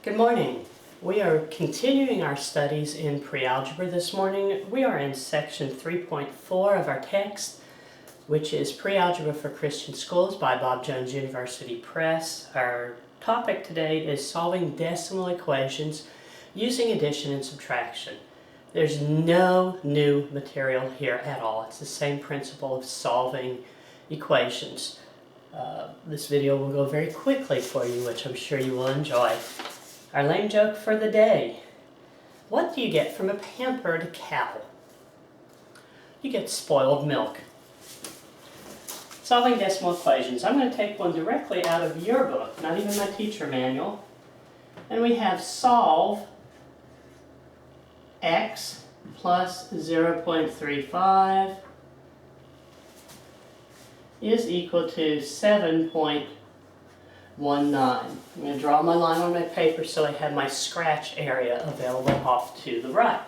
Good morning. We are continuing our studies in pre-algebra this morning. We are in section 3.4 of our text, which is Pre-Algebra for Christian Schools by Bob Jones University Press. Our topic today is solving decimal equations using addition and subtraction. There's no new material here at all. It's the same principle of solving equations. This video will go very quickly for you, which I'm sure you will enjoy. Our lame joke for the day. What do you get from a pampered cow? You get spoiled milk. Solving decimal equations. I'm going to take one directly out of your book, not even my teacher manual. And we have solve x plus 0.35 is equal to 7.19. I'm going to draw my line on my paper so I have my scratch area available off to the right.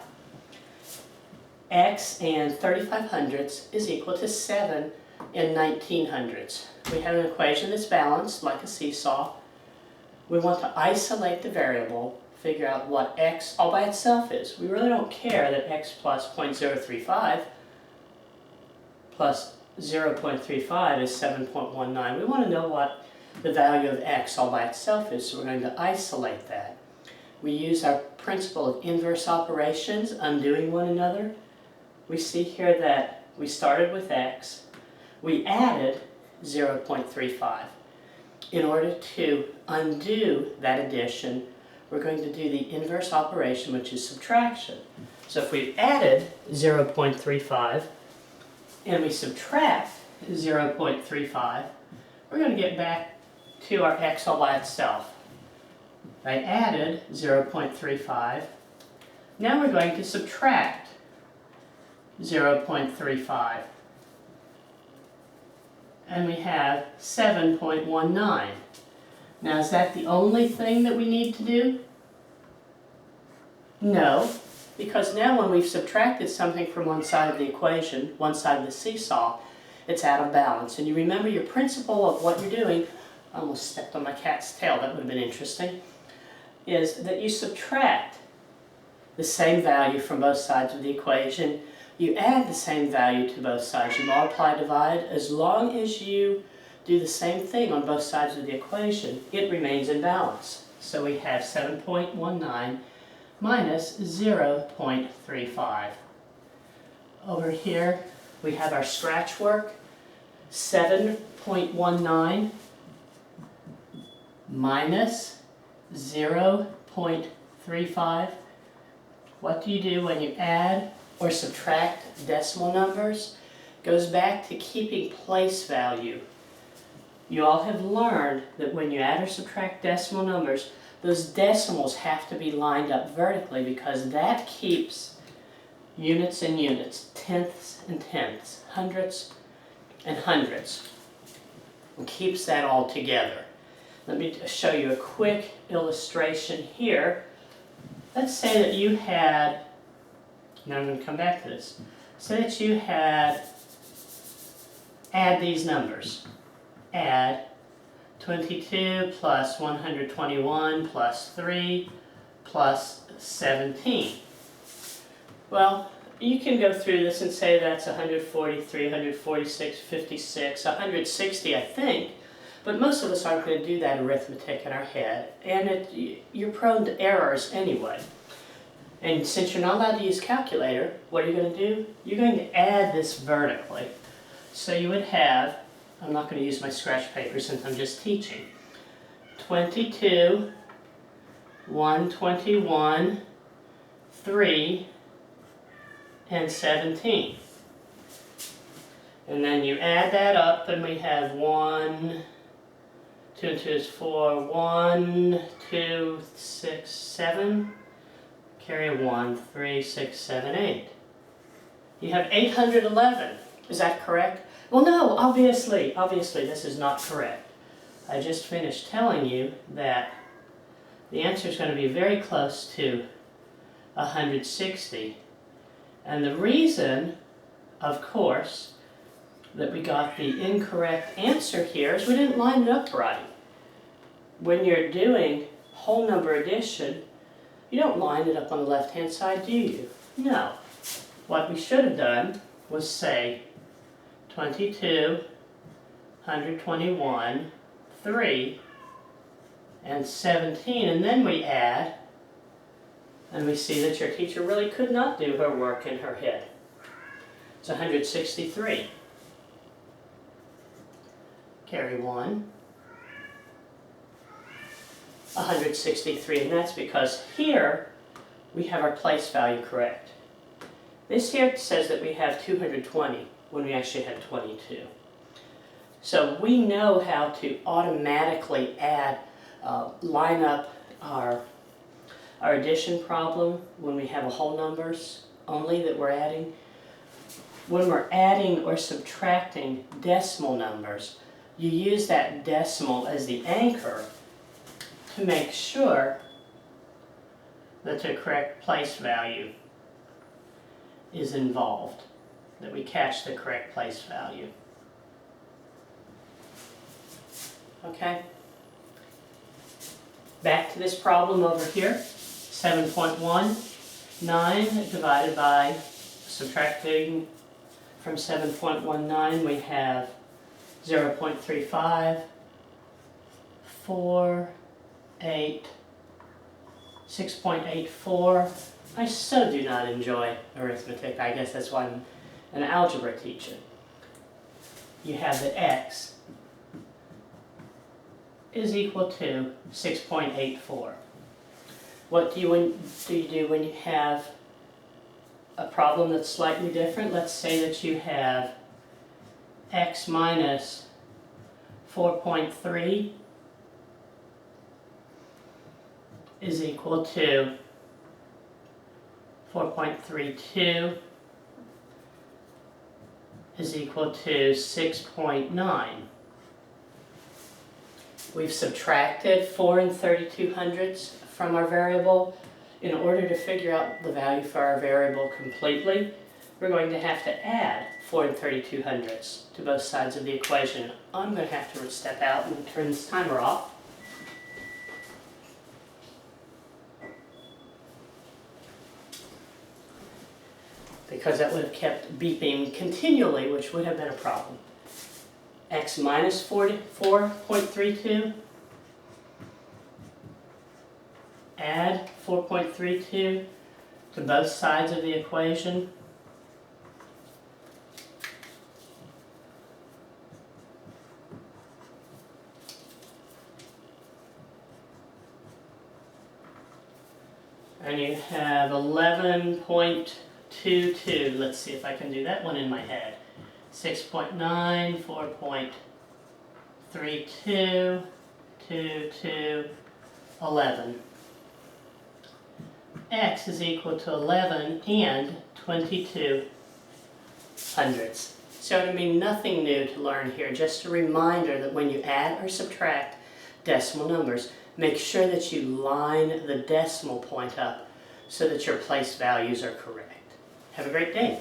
X and 35 hundredths is equal to 7 and 19 hundredths. We have an equation that's balanced like a seesaw. We want to isolate the variable, figure out what x all by itself is. We really don't care that x plus 0.035 plus 0.35 is 7.19. We want to know what the value of x all by itself is, so we're going to isolate that. We use our principle of inverse operations, undoing one another. We see here that we started with x, we added 0.35. In order to undo that addition, we're going to do the inverse operation, which is subtraction. So if we've added 0.35 and we subtract 0.35, we're going to get back to our x all by itself. I added 0.35. Now we're going to subtract 0.35. And we have 7.19. Now is that the only thing that we need to do? No, because now when we've subtracted something from one side of the equation, one side of the seesaw, it's out of balance. And you remember your principle of what you're doing. I almost stepped on my cat's tail, that would have been interesting, is that you subtract the same value from both sides of the equation. You add the same value to both sides. You multiply, divide. As long as you do the same thing on both sides of the equation, it remains in balance. So we have 7.19 minus 0.35. Over here, we have our scratch work. 7.19 minus 0.35. What do you do when you add or subtract decimal numbers? It goes back to keeping place value. You all have learned that when you add or subtract decimal numbers, those decimals have to be lined up vertically because that keeps units and units, tenths and tenths, hundredths and hundredths. It keeps that all together. Let me show you a quick illustration here. Let's say that you had, now I'm going to come back to this, say that you had, add these numbers. Add 22 plus 121 plus 3 plus 17. Well, you can go through this and say that's 143, 146, 56, 160, I think. But most of us aren't going to do that arithmetic in our head, and you're prone to errors anyway. And since you're not allowed to use calculator, what are you going to do? You're going to add this vertically. So you would have, I'm not going to use my scratch paper since I'm just teaching, 22, 121, 3, and 17. And then you add that up, and we have 1, 2 and 2 is 4, 1, 2, 6, 7, carry a 1, 3, 6, 7, 8. You have 811. Is that correct? Well, no, obviously this is not correct. I just finished telling you that the answer is going to be very close to 160. And the reason, of course, that we got the incorrect answer here is we didn't line it up right. When you're doing whole number addition, you don't line it up on the left-hand side, do you? No. What we should have done was say 22, 121, 3, and 17, and then we add, and we see that your teacher really could not do her work in her head. It's 163. Carry 1. 163, and that's because here we have our place value correct. This here says that we have 220 when we actually had 22. So we know how to automatically add, line up our addition problem when we have a whole numbers only that we're adding. When we're adding or subtracting decimal numbers, you use that decimal as the anchor to make sure that the correct place value is involved, that we catch the correct place value. Okay? Back to this problem over here, 7.19 divided by, subtracting from 7.19, we have 0.35, 4, 8, 6.84. I so do not enjoy arithmetic. I guess that's why I'm an algebra teacher. You have that x is equal to 6.84. What do you do when you have a problem that's slightly different? Let's say that you have x minus 4.3 is equal to 4.32 is equal to 6.9. We've subtracted 4 and 32 hundredths from our variable. In order to figure out the value for our variable completely, we're going to have to add 4 and 32 hundredths to both sides of the equation. I'm going to have to step out and turn this timer off. Because that would have kept beeping continually, which would have been a problem. X minus 4.32, add 4.32 to both sides of the equation. And you have 11.22. Let's see if I can do that one in my head. 6.9, 4.32, 2, 11. X is equal to 11 and 22 hundredths. So it'll be nothing new to learn here, just a reminder that when you add or subtract decimal numbers, make sure that you line the decimal point up so that your place values are correct. Have a great day.